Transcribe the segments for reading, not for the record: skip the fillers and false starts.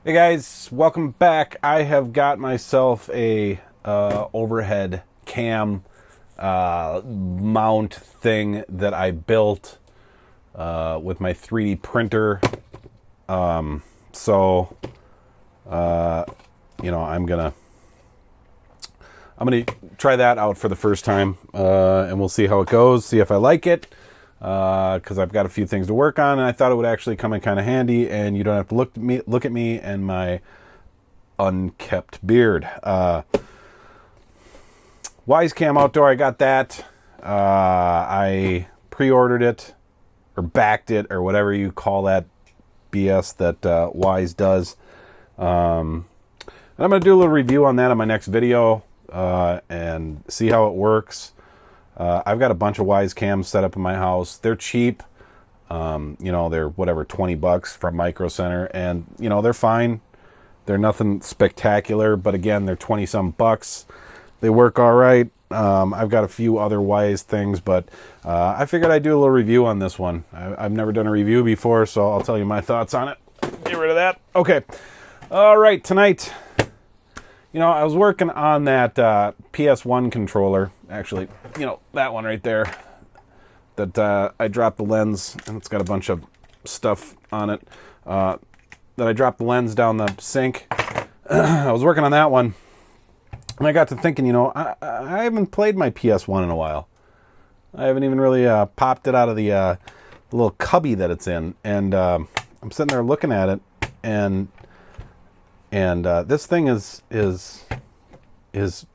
Hey guys, welcome back. I have got myself a overhead cam mount thing that I built with my 3D printer. I'm gonna try that out for the first time, and we'll see how it goes. See if I like it. Because I've got a few things to work on, and I thought it would actually come in kind of handy, and you don't have to look at me and my unkept beard. Wisecam Outdoor, I got that. I pre-ordered it, or backed it, or whatever you call that BS that Wise does. And I'm going to do a little review on that on my next video, and see how it works. I've got a bunch of Wise cams set up in my house. They're cheap. They're whatever, $20 from Micro Center, and they're fine. They're nothing spectacular, but again, they're 20-some bucks. They work all right. I've got a few other Wise things, but I figured I'd do a little review on this one. I've never done a review before, so I'll tell you my thoughts on it. Get rid of that. Okay. All right, tonight, I was working on that PSOne controller. Actually, that one right there. That I dropped the lens, and it's got a bunch of stuff on it. That I dropped the lens down the sink. I was working on that one, and I got to thinking, I haven't played my PS1 in a while. I haven't even really popped it out of the little cubby that it's in, and I'm sitting there looking at it, and this thing is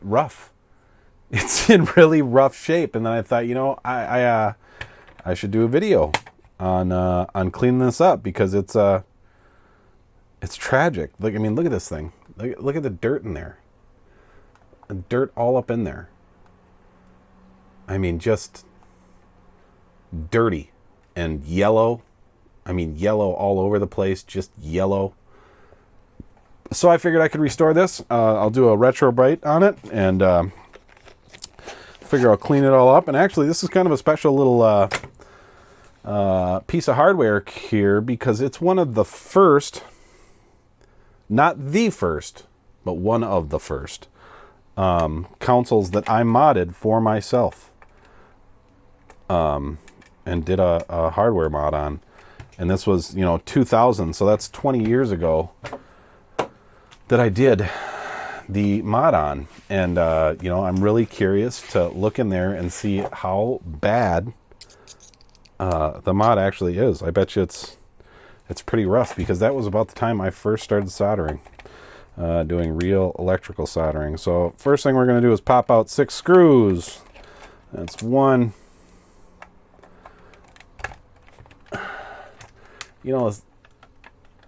rough. It's in really rough shape, and then I thought, I should do a video on cleaning this up, because it's tragic. Look at this thing. Look at the dirt in there. The dirt all up in there. Just dirty and yellow. Yellow all over the place, just yellow. So I figured I could restore this. I'll do a Retrobrite on it, and figure I'll clean it all up. And actually, this is kind of a special little piece of hardware here, because it's one of the first, not the first, but one of the first consoles that I modded for myself, and did a hardware mod on. And this was 2000, so that's 20 years ago that I did the mod on. And I'm really curious to look in there and see how bad the mod actually is. I bet you it's pretty rough, because that was about the time I first started soldering, doing real electrical soldering. So first thing we're going to do is pop out 6 screws. That's one.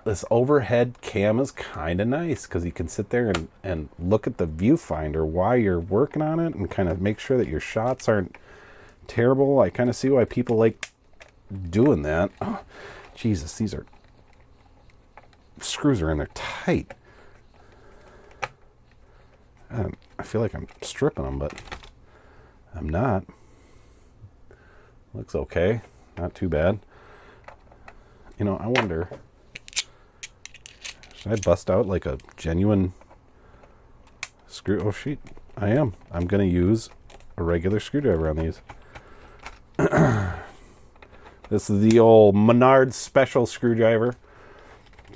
This overhead cam is kind of nice, because you can sit there and look at the viewfinder while you're working on it, and kind of make sure that your shots aren't terrible. I kind of see why people like doing that. Oh, Jesus, these screws are in there tight. I feel like I'm stripping them, but I'm not. Looks okay. Not too bad. I wonder, should I bust out like a genuine screw? Oh, shit. I am. I'm going to use a regular screwdriver on these. This is the old Menards special screwdriver.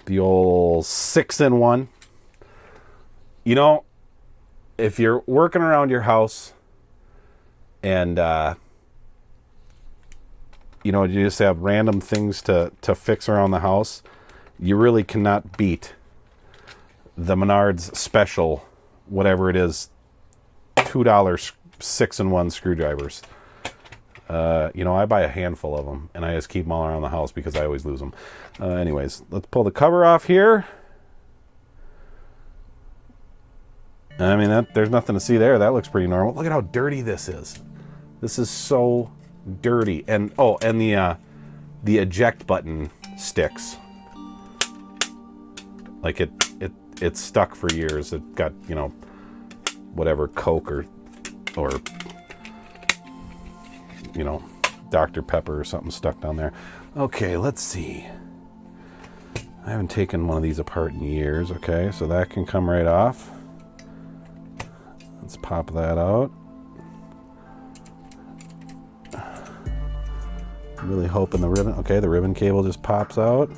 The old 6-in-1. If you're working around your house and, you just have random things to fix around the house, you really cannot beat the Menards special, whatever it is, $2 6-in-1 screwdrivers. I buy a handful of them, and I just keep them all around the house because I always lose them. Anyways, let's pull the cover off here. There's nothing to see there. That looks pretty normal. Look at how dirty this is. This is so dirty. And the eject button sticks. Like it's stuck for years. It got, whatever, Coke or Dr. Pepper or something stuck down there. Okay, let's see. I haven't taken one of these apart in years. Okay, so that can come right off. Let's pop that out. I'm really hoping the ribbon, okay, the ribbon cable just pops out.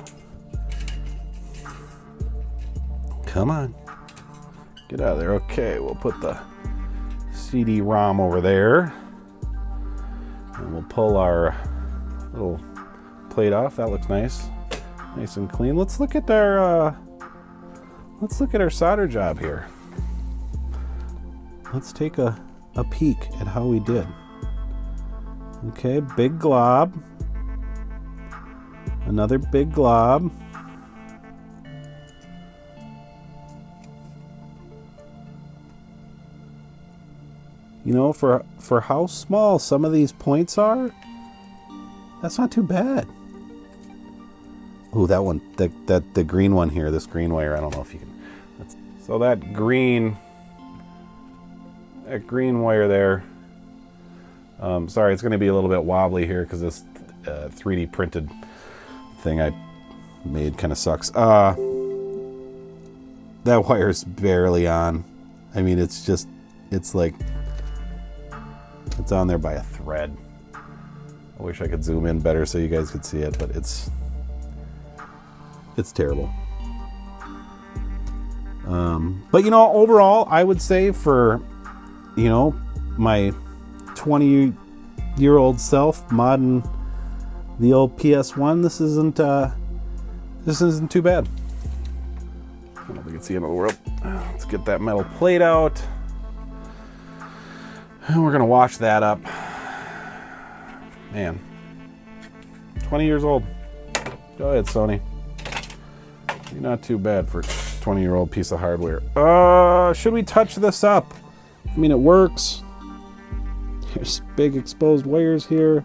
Come on. Get out of there. Okay, we'll put the CD-ROM over there. And we'll pull our little plate off. That looks nice. Nice and clean. Let's look at our solder job here. Let's take a peek at how we did. Okay, big glob. Another big glob. You know, for how small some of these points are, that's not too bad. Oh, that one, the green one here, this green wire, I don't know if you can. So that green wire there, sorry, it's going to be a little bit wobbly here because this 3D printed thing I made kind of sucks. That wire's barely on. I mean, it's like, it's on there by a thread. I wish I could zoom in better so you guys could see it, but it's terrible. But you know, overall, I would say for, you know, my 20-year-old self modding the old PSOne, this isn't too bad. I don't know if we can see it in the world. Let's get that metal plate out. And we're gonna wash that up. Man, 20 years old. Go ahead, Sony. You're not too bad for a 20-year-old piece of hardware. Should we touch this up? I mean, it works. There's big exposed wires here.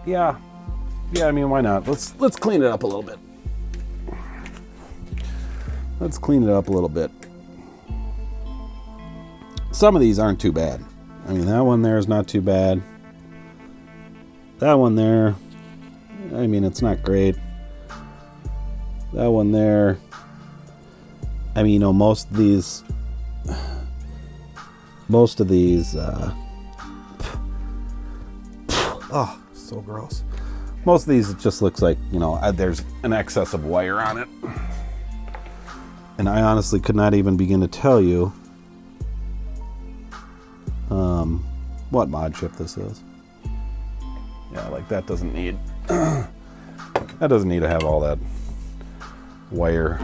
Yeah, I mean, why not? Let's clean it up a little bit. Let's clean it up a little bit. Some of these aren't too bad. I mean, that one there is not too bad. That one there, I mean, it's not great. That one there, I mean, you know, most of these, oh, so gross. Most of these, it just looks like, you know, there's an excess of wire on it. And I honestly could not even begin to tell you what mod chip this is. Yeah, like that doesn't need to have all that wire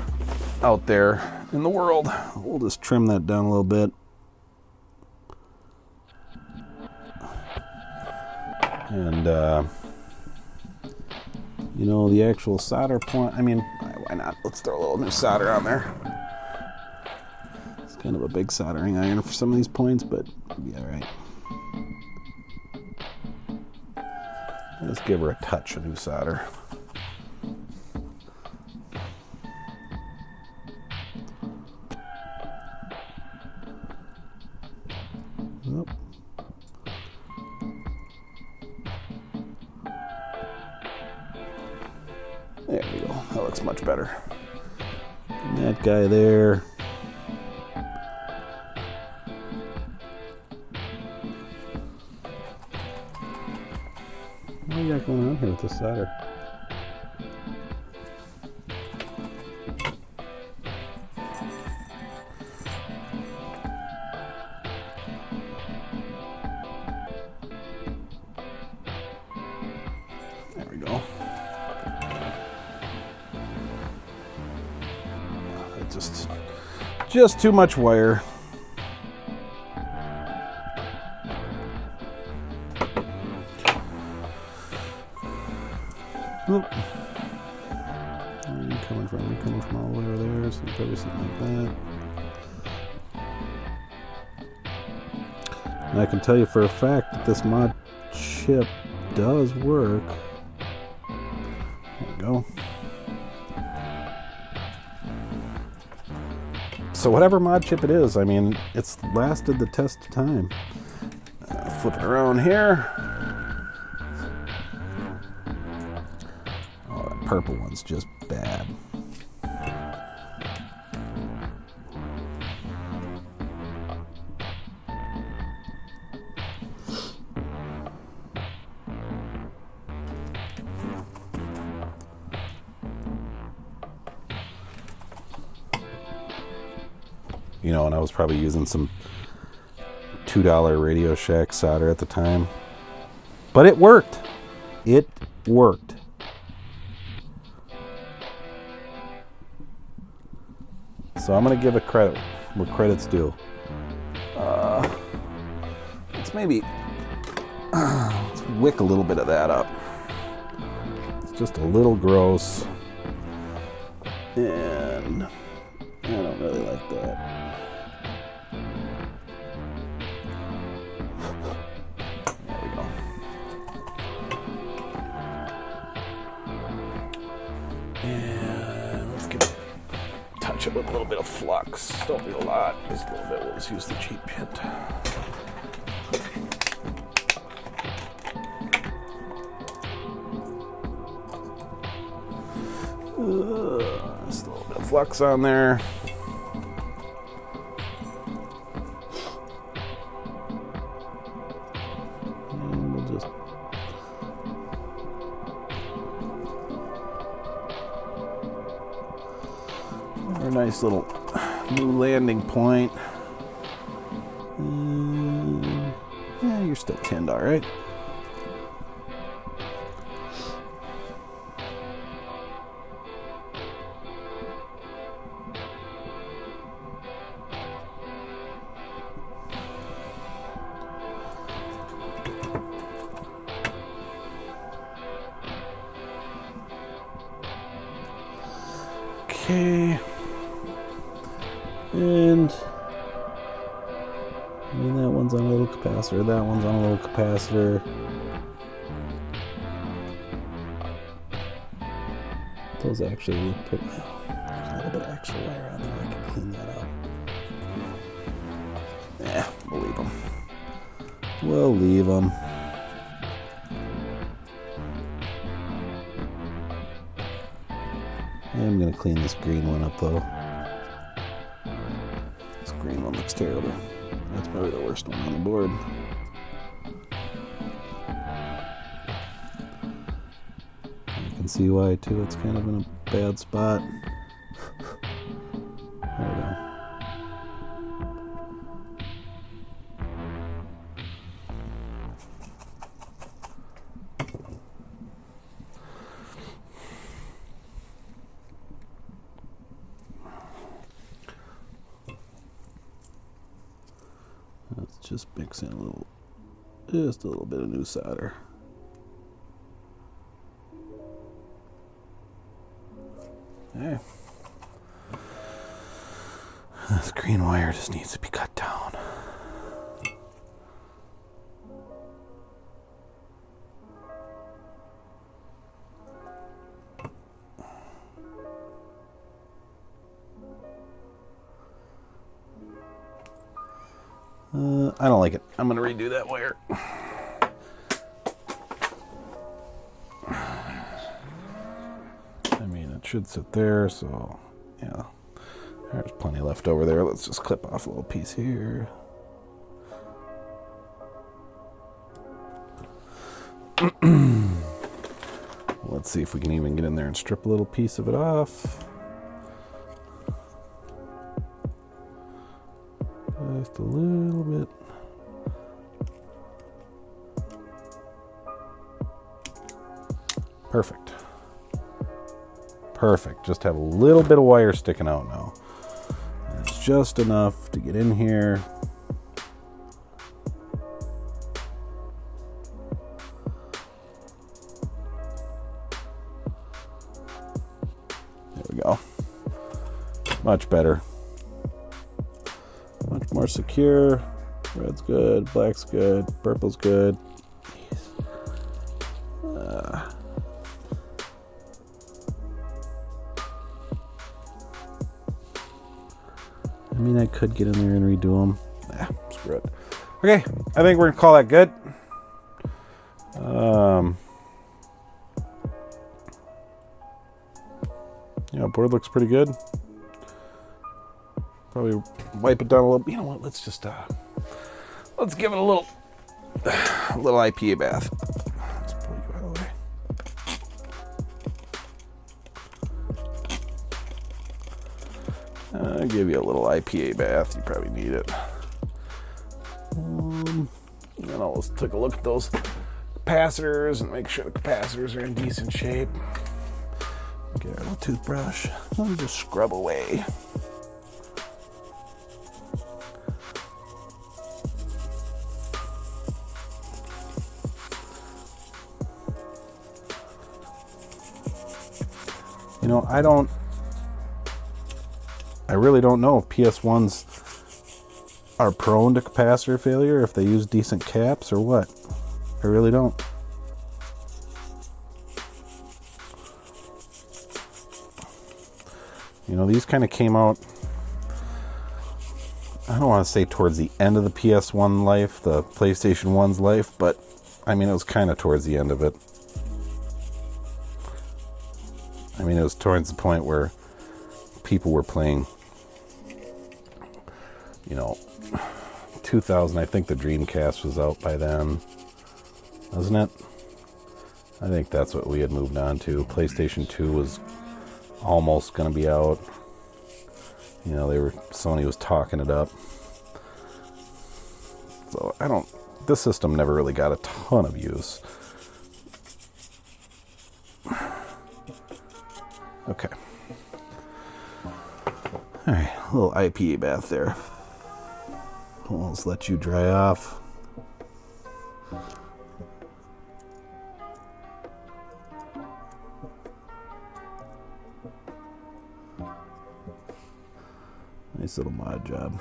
out there in the world. We'll just trim that down a little bit. And you know, the actual solder point, I mean, why not? Let's throw a little new solder on there. It's kind of a big soldering iron for some of these points, but it'll be all right. Let's give her a touch of new solder. Nope. There we go. That looks much better. And that guy there. What do you got going on here with this solder? There we go. Just too much wire. Oop. Where are you coming from? You're coming from all the way over there, so probably something like that. And I can tell you for a fact that this mod chip does work. There we go. So whatever mod chip it is, I mean, it's lasted the test of time. Flip it around here. purple one's just bad. You know, and I was probably using some $2 Radio Shack solder at the time. But it worked. It worked. So I'm going to give it credit where credit's due. Let's wick a little bit of that up. It's just a little gross. And I don't really like that. With a little bit of flux. Don't need a lot, just a little bit. We'll just use the cheap hint. Just a little bit of flux on there. And we'll just a nice little new landing point. Yeah, you're still tinned, all right. Okay. And I mean, that one's on a little capacitor, that one's on a little capacitor. Those actually look pretty. There's a little bit of extra wire on there. I can clean that up. Yeah, we'll leave them. We'll leave them. I'm going to clean this green one up though. This green one looks terrible. That's probably the worst one on the board. You can see why too. It's kind of in a bad spot. There we go. Let's just mix in just a little bit of new solder. Okay. This green wire just needs to be cut down. I don't like it. I'm going to redo that wire. I mean, it should sit there, so yeah. There's plenty left over there. Let's just clip off a little piece here. Let's see if we can even get in there and strip a little piece of it off. Just a little bit. Perfect. Perfect. Just have a little bit of wire sticking out now. And it's just enough to get in here. There we go. Much better. Much more secure. Red's good, black's good, purple's good. I mean, I could get in there and redo them. Screw it. Okay, I think we're gonna call that good. Yeah, board looks pretty good. Probably wipe it down a little. You know what? Let's just let's give it a little IPA bath. Let's pull you out of the way. I'll give you a little IPA bath. You probably need it. And I'll just take a look at those capacitors and make sure the capacitors are in decent shape. Get a little toothbrush and just scrub away. You know, I really don't know if PS1s are prone to capacitor failure, if they use decent caps or what. I really don't. You know, these kind of came out, I don't want to say towards the end of the PS1 life, the PlayStation 1's life, but I mean, it was kind of towards the end of it. I mean, it was towards the point where people were playing, you know, 2000, I think the Dreamcast was out by then, wasn't it? I think that's what we had moved on to. PlayStation 2 was almost going to be out. You know, Sony was talking it up. So this system never really got a ton of use. Okay. Alright, a little IPA bath there. Let's let you dry off. Nice little mod job.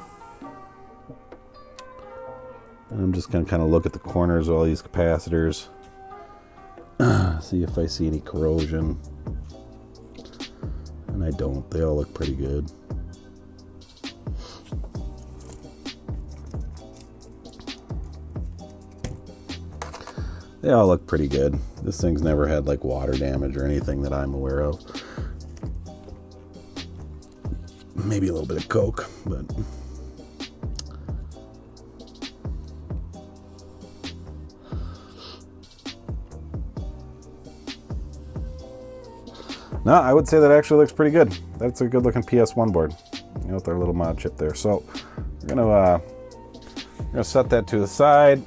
And I'm just going to kind of look at the corners of all these capacitors. See if I see any corrosion. And I don't. They all look pretty good. They all look pretty good. This thing's never had like water damage or anything that I'm aware of. Maybe a little bit of Coke, but no, I would say that actually looks pretty good. That's a good looking PS1 board, you know, with our little mod chip there. So we're gonna set that to the side,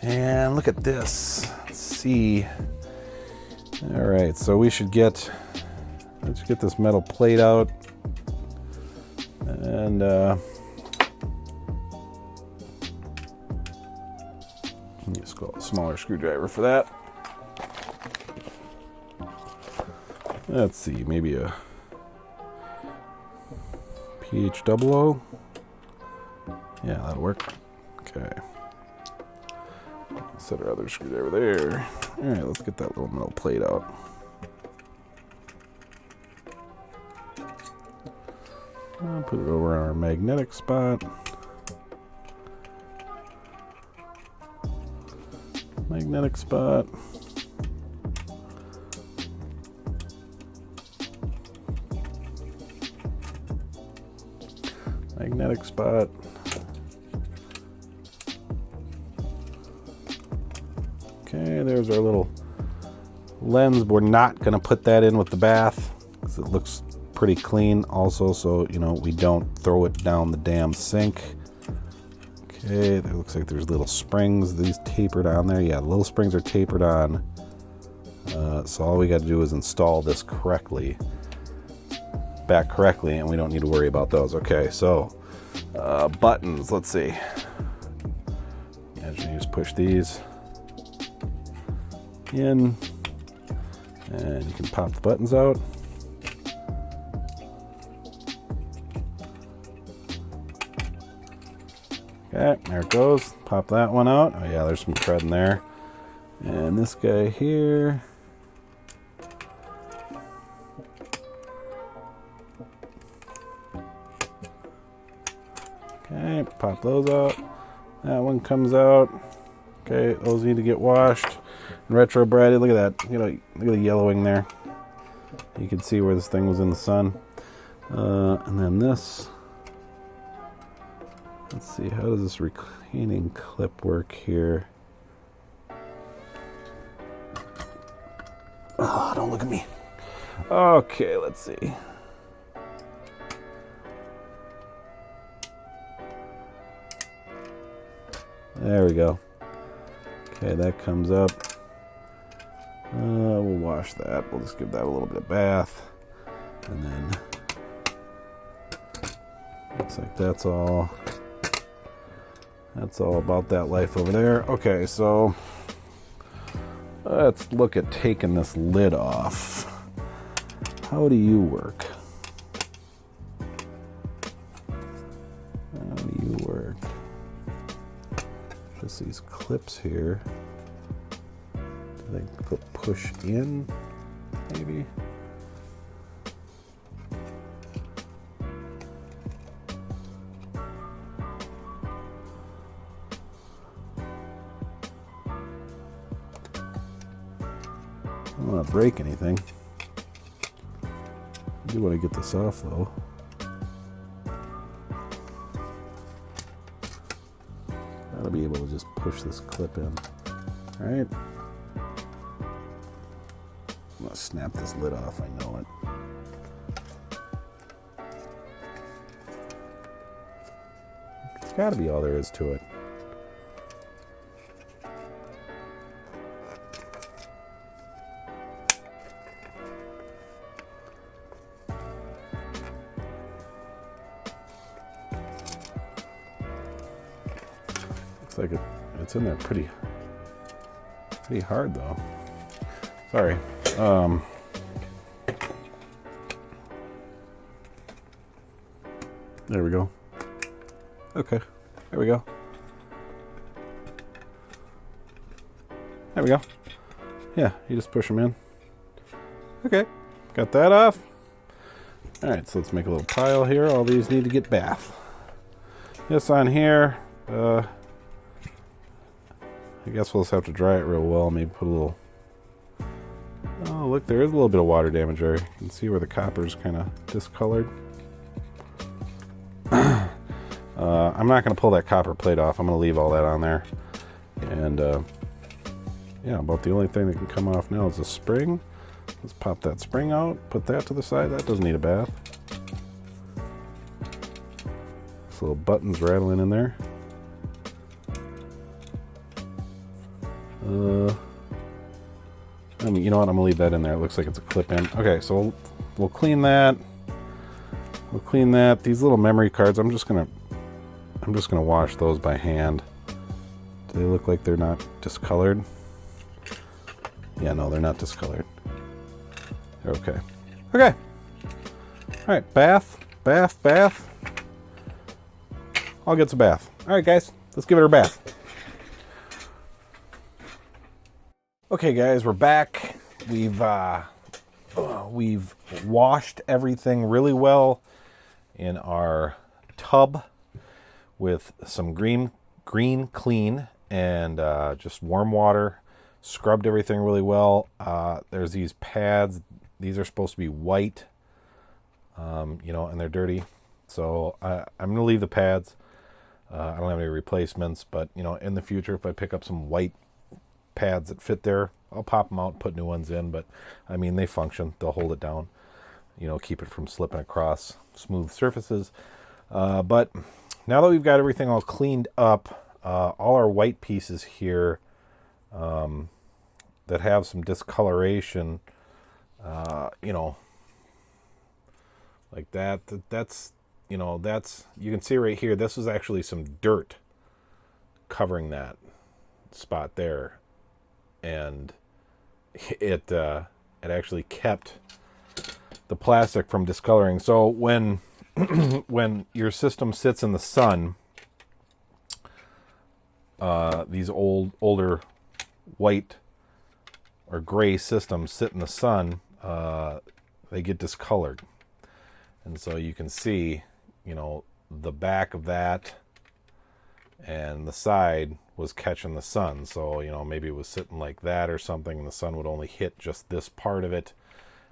and look at this. Let's see. All right, so let's get this metal plate out, and just go a smaller screwdriver for that. Let's see, maybe a PH00. Yeah, that'll work. Okay. Set our other screwdriver there. All right, let's get that little metal plate out. I'll put it over on our magnetic spot. Magnetic spot. Magnetic spot. Okay, there's our little lens. We're not going to put that in with the bath because it looks pretty clean also, so you know we don't throw it down the damn sink. Okay, there looks like there's little springs. These tapered on there. Yeah, the little springs are tapered on. So all we got to do is install this back correctly, and we don't need to worry about those. Okay, so buttons. Let's see. Imagine you just push these in, and you can pop the buttons out. Okay, there it goes. Pop that one out. Oh yeah, there's some thread in there. And this guy here. Okay, pop those out. That one comes out. Okay, those need to get washed and retrobrited. Look at that. Look at the yellowing there. You can see where this thing was in the sun. And then this, let's see, how does this retaining clip work here? Oh, don't look at me. Okay, let's see. There we go. Okay, that comes up. We'll wash that. We'll just give that a little bit of bath. And then looks like that's all about that life over there. Okay, so let's look at taking this lid off. How do you work? How do you work? Just these clips here. Do they push in, maybe? I don't want to break anything. I do want to get this off though. Gotta be able to just push this clip in. Alright. I'm gonna snap this lid off, I know it. It's gotta be all there is to it. Looks like it's in there pretty hard though. Sorry. There we go. Okay, there we go. There we go. Yeah, you just push them in. Okay, got that off. All right, so let's make a little pile here. All these need to get bath. This on here. I guess we'll just have to dry it real well. Maybe put a little... Oh, look, there is a little bit of water damage there. You can see where the copper's kind of discolored. I'm not going to pull that copper plate off. I'm going to leave all that on there. And, yeah, about the only thing that can come off now is the spring. Let's pop that spring out, put that to the side. That doesn't need a bath. This little button's rattling in there. I mean, you know what? I'm gonna leave that in there. It looks like it's a clip in. Okay, so we'll clean that. We'll clean that. These little memory cards, I'm just gonna wash those by hand. Do they look like they're not discolored? Yeah, no, they're not discolored. They're okay. Okay. All right, bath. All gets a bath. All right, guys, let's give it a bath. Okay, guys, we're back. We've washed everything really well in our tub with some green clean and just warm water. Scrubbed everything really well. There's these pads. These are supposed to be white, you know, and they're dirty. So I'm going to leave the pads. I don't have any replacements, but, you know, in the future, if I pick up some white pads that fit there, I'll pop them out and put new ones in. But I mean, they function. They'll hold it down, you know, keep it from slipping across smooth surfaces. But now that we've got everything all cleaned up, all our white pieces here that have some discoloration, you know, like that's, you know, that's, you can see right here, this is actually some dirt covering that spot there. And it actually kept the plastic from discoloring. So when when your system sits in the sun, these older white or gray systems sit in the sun, they get discolored. And so you can see, you know, the back of that and the side was catching the sun. So, you know, maybe it was sitting like that or something, and the sun would only hit just this part of it,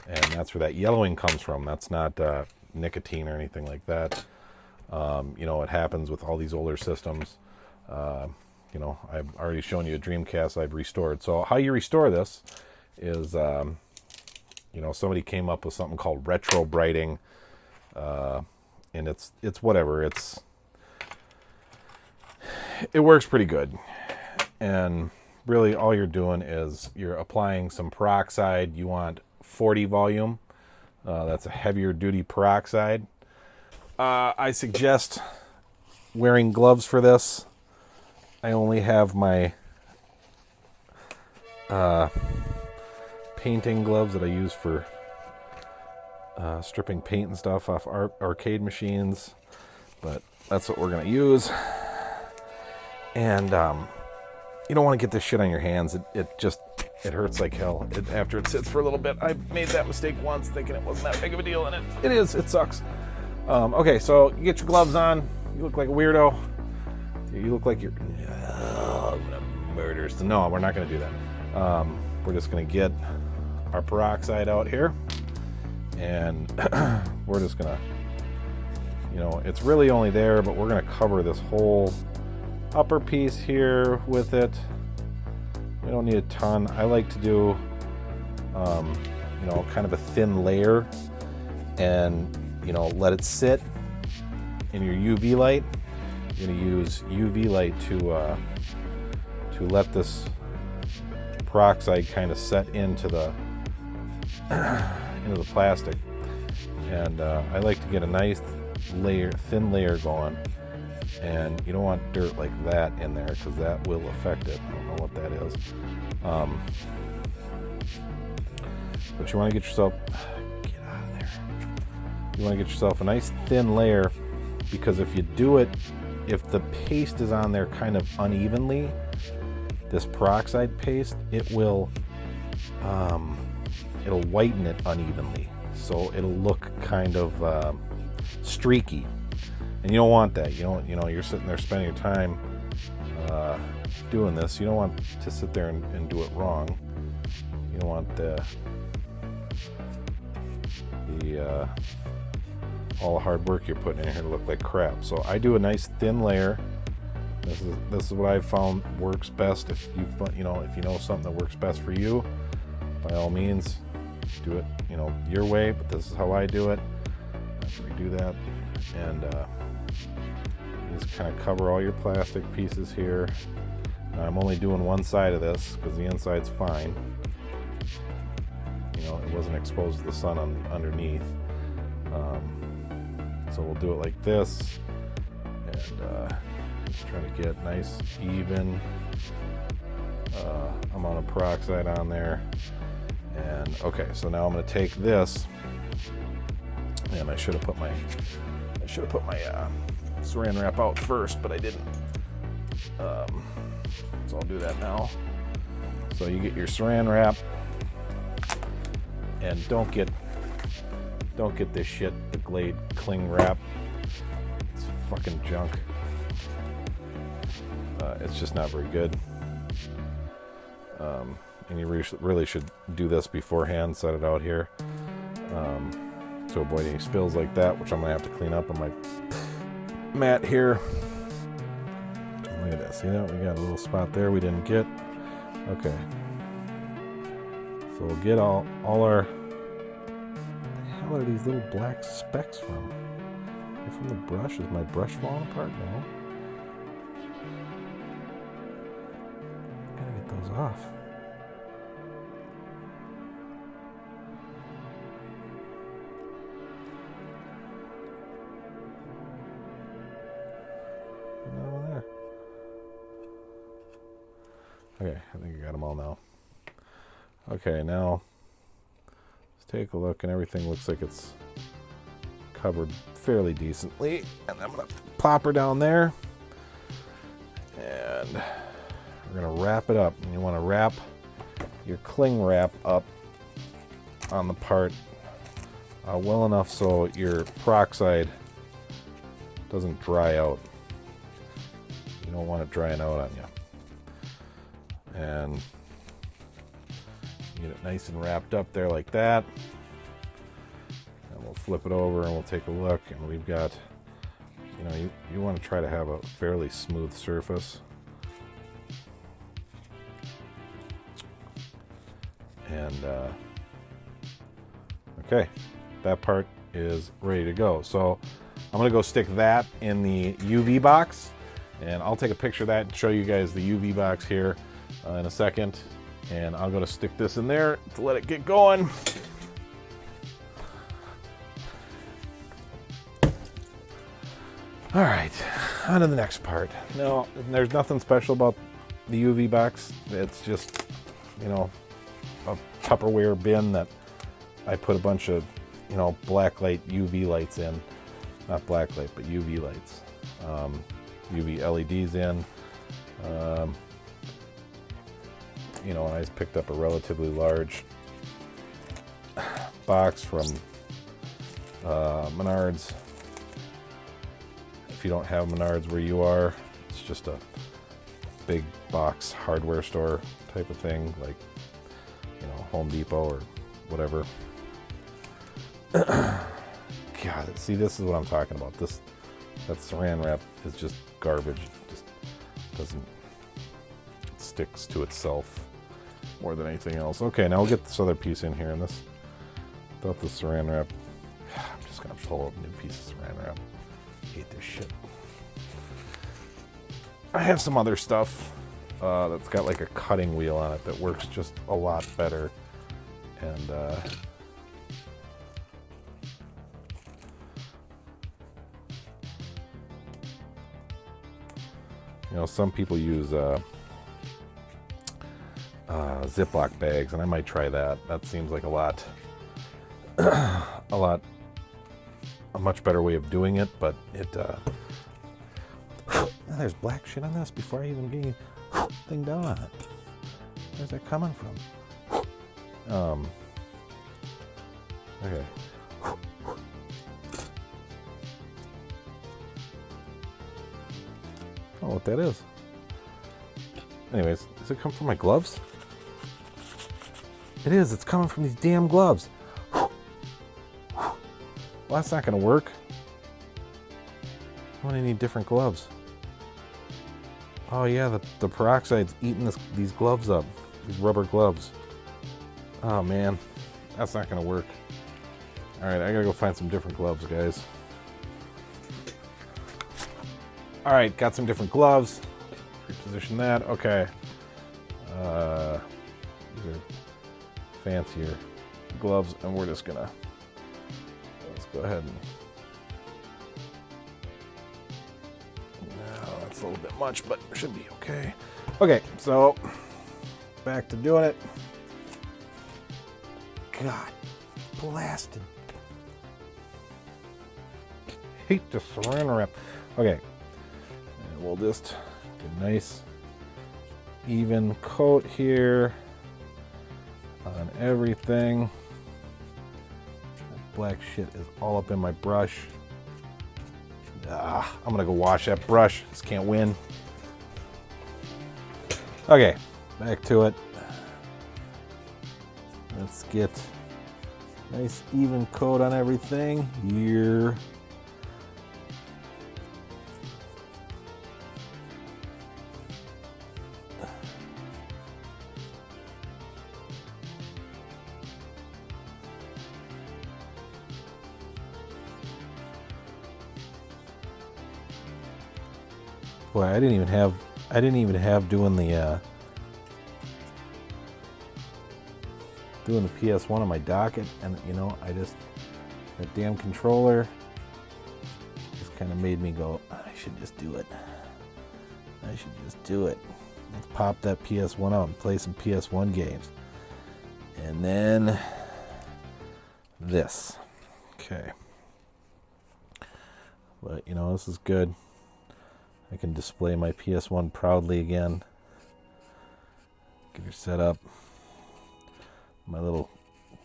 And that's where that yellowing comes from. That's not nicotine or anything like that. You know, it happens with all these older systems. You know, I've already shown you a Dreamcast I've restored. So how you restore this is, you know, somebody came up with something called retrobriting, and it's whatever. It works pretty good. And really all you're doing is you're applying some peroxide. You want 40 volume. That's a heavier duty peroxide. I suggest wearing gloves for this. I only have my painting gloves that I use for stripping paint and stuff off arcade machines, but that's what we're going to use. And you don't want to get this shit on your hands. It hurts like hell after it sits for a little bit. I made that mistake once thinking it wasn't that big of a deal, and it is. It sucks. Okay, so you get your gloves on. You look like a weirdo. You look like you're I'm gonna murder. So no, we're not gonna do that. We're just gonna get our peroxide out here, and we're just gonna, you know, it's really only there, but we're gonna cover this whole upper piece here with it. We don't need a ton. I like to do, you know, kind of a thin layer, and you know, let it sit in your UV light. You're going to use UV light to let this peroxide kind of set into the plastic. And I like to get a nice thin layer going. And you don't want dirt like that in there because that will affect it. I don't know what that is. But you want to get yourself, get out of there. You want to get yourself a nice thin layer, because if you do it, if the paste is on there kind of unevenly, this peroxide paste, it will it'll whiten it unevenly, so it'll look kind of streaky, and you don't want that. You know, you're sitting there spending your time doing this. You don't want to sit there and do it wrong. You don't want all the hard work you're putting in here to look like crap. So I do a nice thin layer. This is what I've found works best. If you know something that works best for you, by all means, do it, you know, your way. But this is how I do it. After we do that, and you just kind of cover all your plastic pieces here. Now, I'm only doing one side of this because the inside's fine. You know, it wasn't exposed to the sun underneath. So we'll do it like this, and just trying to get nice, even amount of peroxide on there. And okay, so now I'm going to take this, and I should have put my saran wrap out first, but I didn't. So I'll do that now. So you get your saran wrap, and don't get this shit, the Glade cling wrap. It's fucking junk. It's just not very good. And you really should do this beforehand, set it out here, to avoid any spills like that, which I'm gonna have to clean up on my mat here. Look at that, see that? We got a little spot there we didn't get. Okay. So we'll get all our, what are these little black specks from? They're from the brush? Is my brush falling apart? No. Gotta get those off. No there. Okay, I think I got them all now. Okay, now take a look, and everything looks like it's covered fairly decently. And I'm gonna pop her down there, and we're gonna wrap it up. And you want to wrap your cling wrap up on the part well enough so your peroxide doesn't dry out. You don't want it drying out on you. And get it nice and wrapped up there like that. And we'll flip it over and we'll take a look, and we've got, you know, you want to try to have a fairly smooth surface. And okay, that part is ready to go. So I'm gonna go stick that in the UV box, and I'll take a picture of that and show you guys the UV box here in a second. And I'm gonna stick this in there to let it get going. All right, on to the next part. No, there's nothing special about the UV box. It's just, you know, a Tupperware bin that I put a bunch of, you know, black light UV lights in. Not black light, but UV lights. UV LEDs in. You know, I just picked up a relatively large box from Menards. If you don't have Menards where you are, it's just a big box hardware store type of thing, like, you know, Home Depot or whatever. God, see, this is what I'm talking about. That saran wrap is just garbage. It just doesn't, it sticks to itself more than anything else. Okay, now we'll get this other piece in here, and this, without the saran wrap, I'm just gonna pull out a new piece of saran wrap. I hate this shit. I have some other stuff that's got like a cutting wheel on it that works just a lot better, and you know, some people use Ziploc bags, and I might try that. That seems like a much better way of doing it, but it there's black shit on this before I even get anything down on it. Where's that coming from? Okay. I don't know what that is. Anyways, does it come from my gloves? It is. It's coming from these damn gloves. Well, that's not going to work. I'm going to need different gloves. Oh yeah, the peroxide's eating these gloves up. These rubber gloves. Oh man, that's not going to work. Alright, I got to go find some different gloves, guys. Alright, got some different gloves. Reposition that. Okay. These are fancier gloves, and we're just gonna, let's go ahead and, no, that's a little bit much, but it should be okay. Okay, so back to doing it. God, blasted. Hate the saran wrap. Okay. And we'll just do a nice even coat here on everything. That black shit is all up in my brush. I'm gonna go wash that brush. Just can't win. Okay, back to it. Let's get nice even coat on everything here. Boy, I didn't even have doing the PS1 on my docket, and you know, that damn controller just kind of made me go, I should just do it. I should just do it. Let's pop that PS1 out and play some PS1 games. And then this. Okay. But you know, this is good. I can display my PS1 proudly again. Get her set up. My little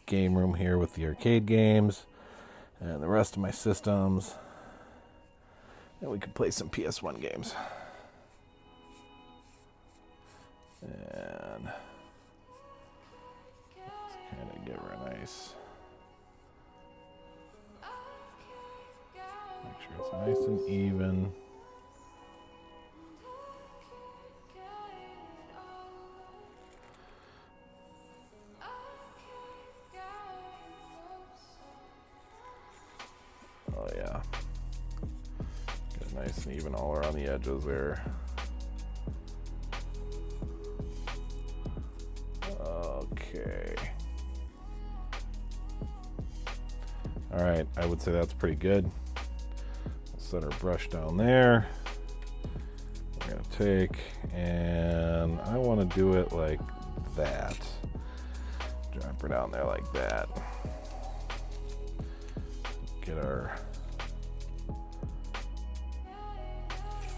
game room here with the arcade games and the rest of my systems. And we can play some PS1 games. And let's kind of get her nice. sure it's nice and even. Oh yeah. Get it nice and even all around the edges there. Okay. Alright, I would say that's pretty good. We'll set our brush down there. We're going to take, and I want to do it like that. Drop her down there like that. Get our,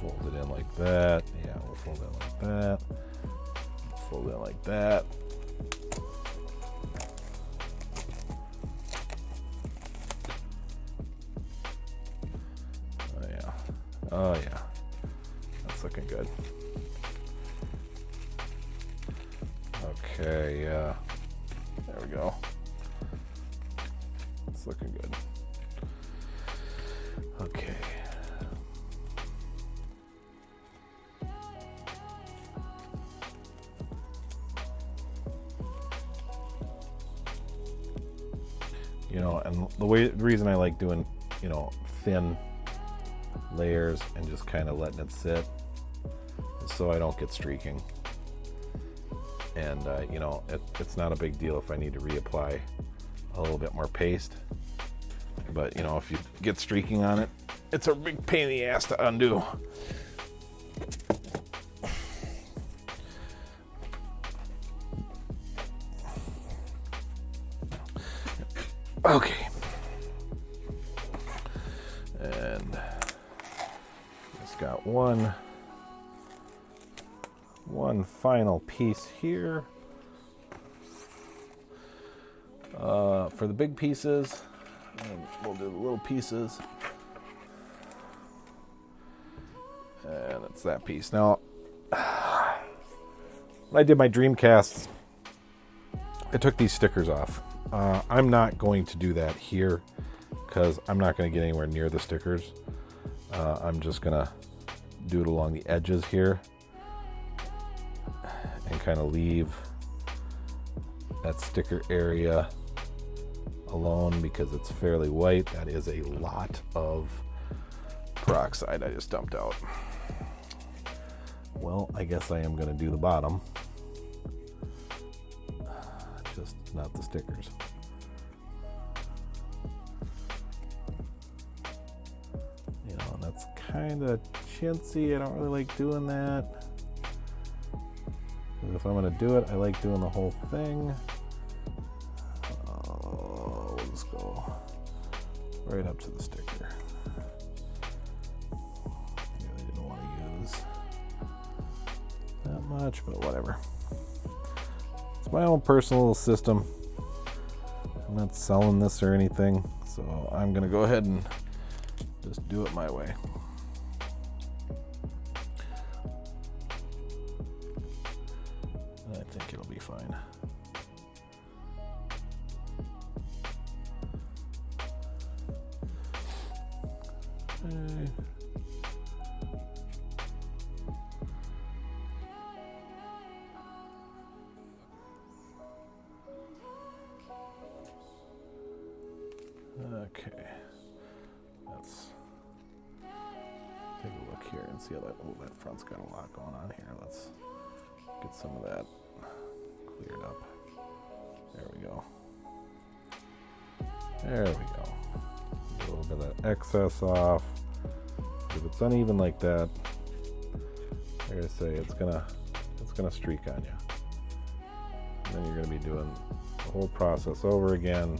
fold it in like that. Yeah, we'll fold it like that. Fold it like that. Oh yeah. Oh yeah. That's looking good. Okay, yeah. There we go. It's looking good. Okay. You know, and the reason I like doing, you know, thin layers and just kind of letting it sit is so I don't get streaking. And, you know, it's not a big deal if I need to reapply a little bit more paste. But, you know, if you get streaking on it, it's a big pain in the ass to undo. Okay. And just got one final piece here. For the big pieces, we'll do the little pieces. And it's that piece. Now, when I did my Dreamcasts, I took these stickers off. I'm not going to do that here because I'm not going to get anywhere near the stickers. I'm just going to do it along the edges here and kind of leave that sticker area alone because it's fairly white. That is a lot of peroxide I just dumped out. Well, I guess I am going to do the bottom, just not the stickers. You know, and that's kind of chintzy. I don't really like doing that. Because if I'm going to do it, I like doing the whole thing. We'll just go right up to the sticker. Really didn't want to use that much, but whatever. It's my own personal little system. I'm not selling this or anything, so I'm going to go ahead and just do it my way. I think it'll be fine. Okay, let's take a look here and see how that, oh, that front's got a lot going on here. Let's get some of that cleared up. There we go. There we go. A little bit of that excess off. If it's uneven like that, like I say, it's gonna streak on you. And then you're gonna be doing the whole process over again,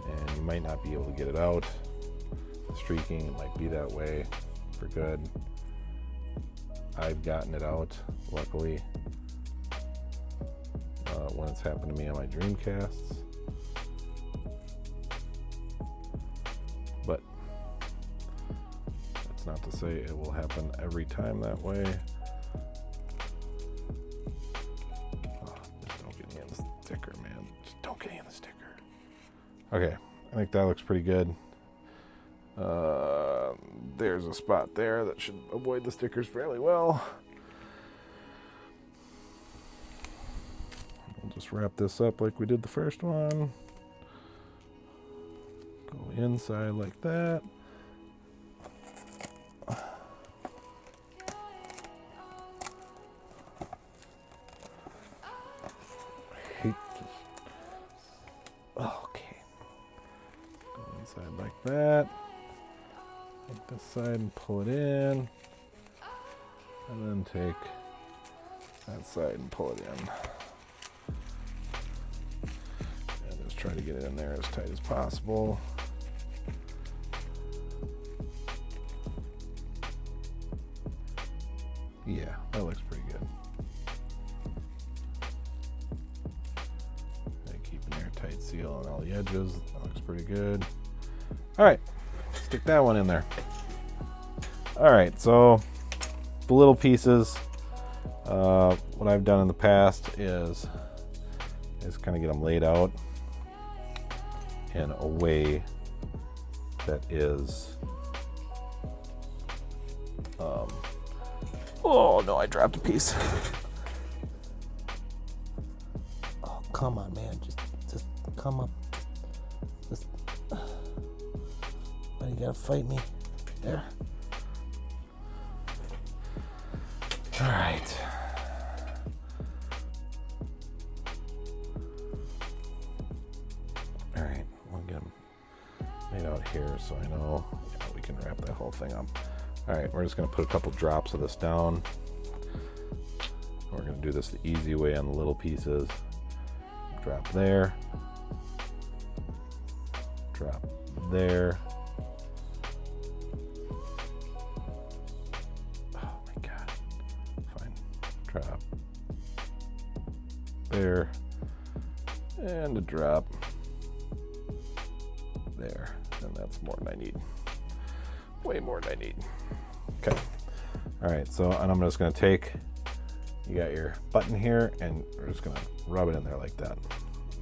and you might not be able to get it out. The streaking might be that way for good. I've gotten it out, luckily, when it's happened to me on my Dreamcasts. But that's not to say it will happen every time that way. Oh, just don't get any of the sticker, man. Just don't get any of the sticker. Okay, I think that looks pretty good. There's a spot there that should avoid the stickers fairly well. We'll just wrap this up like we did the first one. Go inside like that. Okay. Go inside like that. Take this side and pull it in. And then take that side and pull it in. And just try to get it in there as tight as possible. Yeah, that looks pretty good. And keep an airtight seal on all the edges. That looks pretty good. All right, stick that one in there. All right, so the little pieces. What I've done in the past is kind of get them laid out in a way that is. Oh no, I dropped a piece. Oh, come on, man. Just come up. Just. Why you gotta fight me? There. All right. All right, we'll get them made out here so I know we can wrap that whole thing up. All right, we're just going to put a couple drops of this down. We're going to do this the easy way on the little pieces. Drop there. Drop there. Oh my God. Fine. Drop there. And a drop there. And that's more than I need. Way more than I need. Okay. All right. So, and I'm just going to take, you got your button here, and we're just going to rub it in there like that.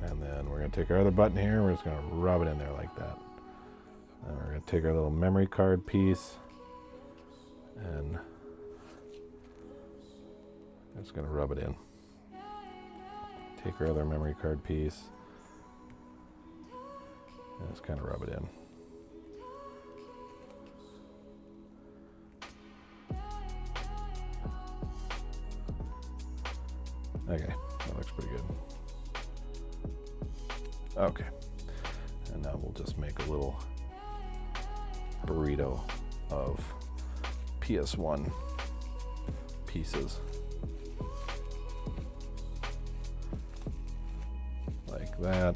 And then we're going to take our other button here, and we're just going to rub it in there like that. And we're going to take our little memory card piece, and I'm just going to rub it in. Take our other memory card piece, and just kind of rub it in. Okay, that looks pretty good. Okay, and now we'll just make a little burrito of PSOne pieces. Like that.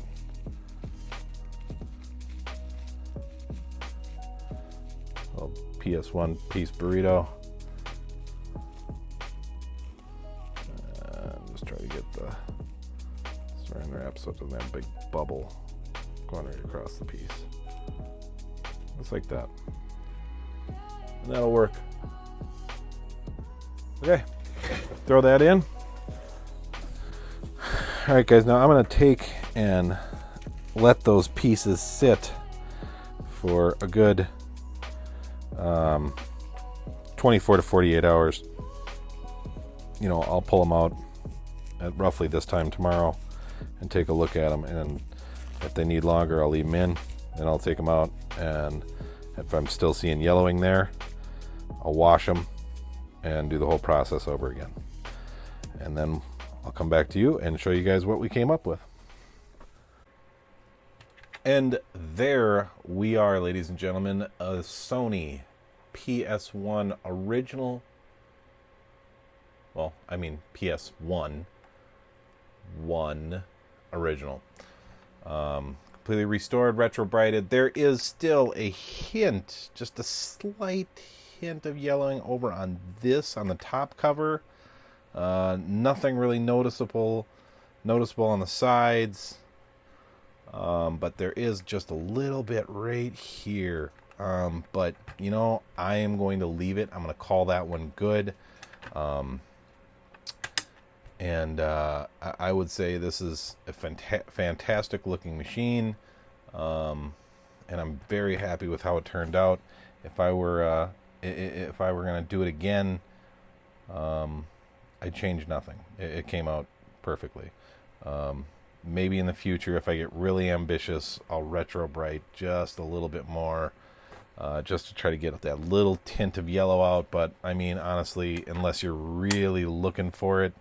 A little PSOne piece burrito. Try to get the saran wrap so it doesn't have a big bubble going right across the piece. Just like that. And that'll work. Okay, throw that in. All right, guys, now I'm going to take and let those pieces sit for a good 24 to 48 hours. You know, I'll pull them out at roughly this time tomorrow and take a look at them, and if they need longer I'll leave them in and I'll take them out, and if I'm still seeing yellowing there I'll wash them and do the whole process over again, and then I'll come back to you and show you guys what we came up with. And there we are, ladies and gentlemen, a Sony PSOne original, well, I mean PSOne 1 original, completely restored, retrobrited. There is still a hint, just a slight hint of yellowing over on this, on the top cover. Nothing really noticeable on the sides, but there is just a little bit right here. But you know, I am going to leave it. I'm going to call that one good. And I would say this is a fantastic looking machine. and I'm very happy with how it turned out. If I were going to do it again, I'd change nothing. It came out perfectly. Maybe in the future, if I get really ambitious, I'll Retrobrite just a little bit more, just to try to get that little tint of yellow out. But I mean, honestly, unless you're really looking for it,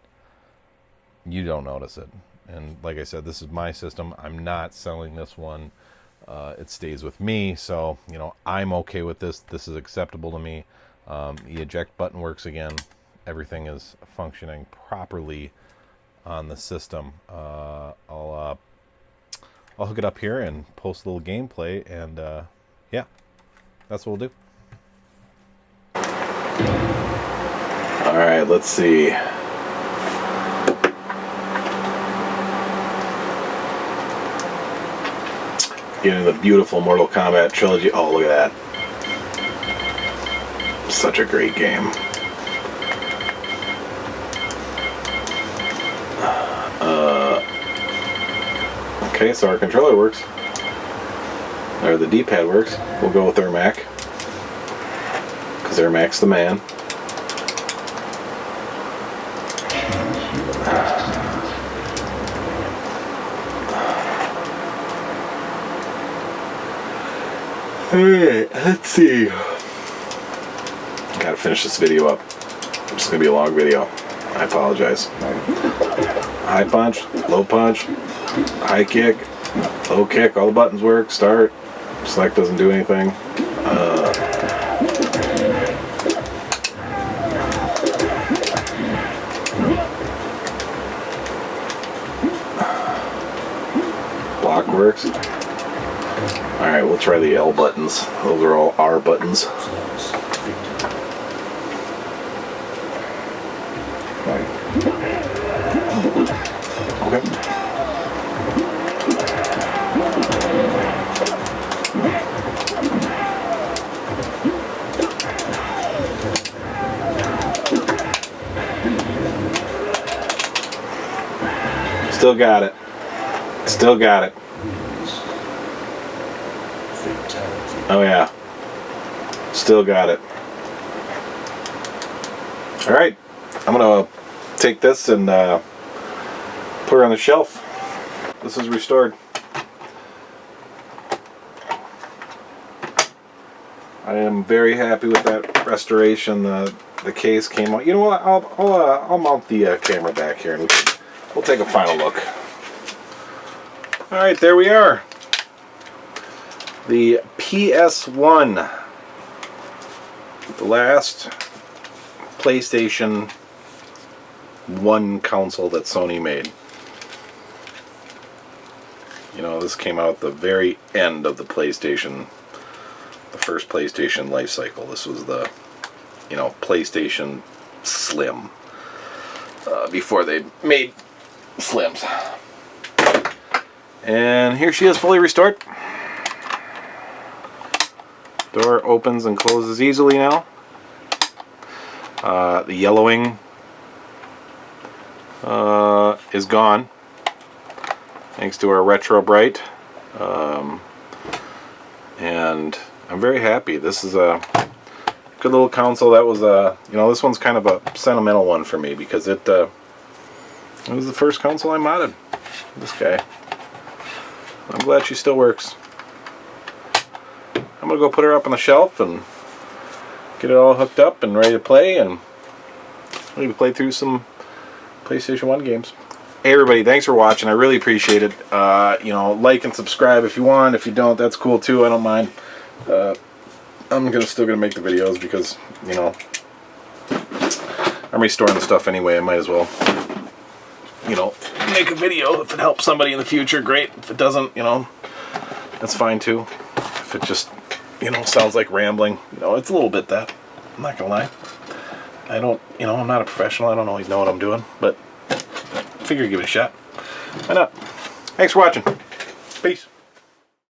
you don't notice it. And like I said, this is my system. I'm not selling this one. It stays with me, so you know, I'm okay with this. This is acceptable to me. The eject button works again. Everything is functioning properly on the system. I'll hook it up here and post a little gameplay, and yeah, that's what we'll do. All right, let's see. Getting the beautiful Mortal Kombat trilogy. Oh, look at that. Such a great game. Okay, so our controller works. Or the D-pad works. We'll go with Ermac, because Ermac's the man. Alright, let's see. Gotta finish this video up. It's gonna be a long video. I apologize. High punch, low punch, high kick, low kick, all the buttons work. Start, select doesn't do anything. Block works. Alright, we'll try the L buttons. Those are all R buttons. Okay. Still got it. Still got it. Oh yeah. Still got it. Alright. I'm gonna take this and put her on the shelf. This is restored. I am very happy with that restoration. The case came out. You know what? I'll mount the camera back here and we'll take a final look. All right, there we are. The PSOne, the last PlayStation 1 console that Sony made. You know, this came out at the very end of the PlayStation, the first PlayStation life cycle. This was the, you know, PlayStation Slim, before they made Slims. And here she is, fully restored. Door opens and closes easily now. The yellowing is gone, thanks to our Retrobrite, and I'm very happy. This is a good little console. That was you know, this one's kind of a sentimental one for me because it was the first console I modded. This guy. I'm glad she still works. I'm gonna go put her up on the shelf and get it all hooked up and ready to play, and maybe play through some PlayStation 1 games. Hey everybody, thanks for watching. I really appreciate it. You know, like and subscribe if you want. If you don't, that's cool too. I don't mind. I'm still gonna make the videos because, you know, I'm restoring the stuff anyway. I might as well, you know, make a video. If it helps somebody in the future, great. If it doesn't, you know, that's fine too. If it just, you know, sounds like rambling, you know, it's a little bit that. I'm not gonna lie. I don't, you know, I'm not a professional. I don't always know what I'm doing, but I figure give it a shot. Why not? Thanks for watching. Peace.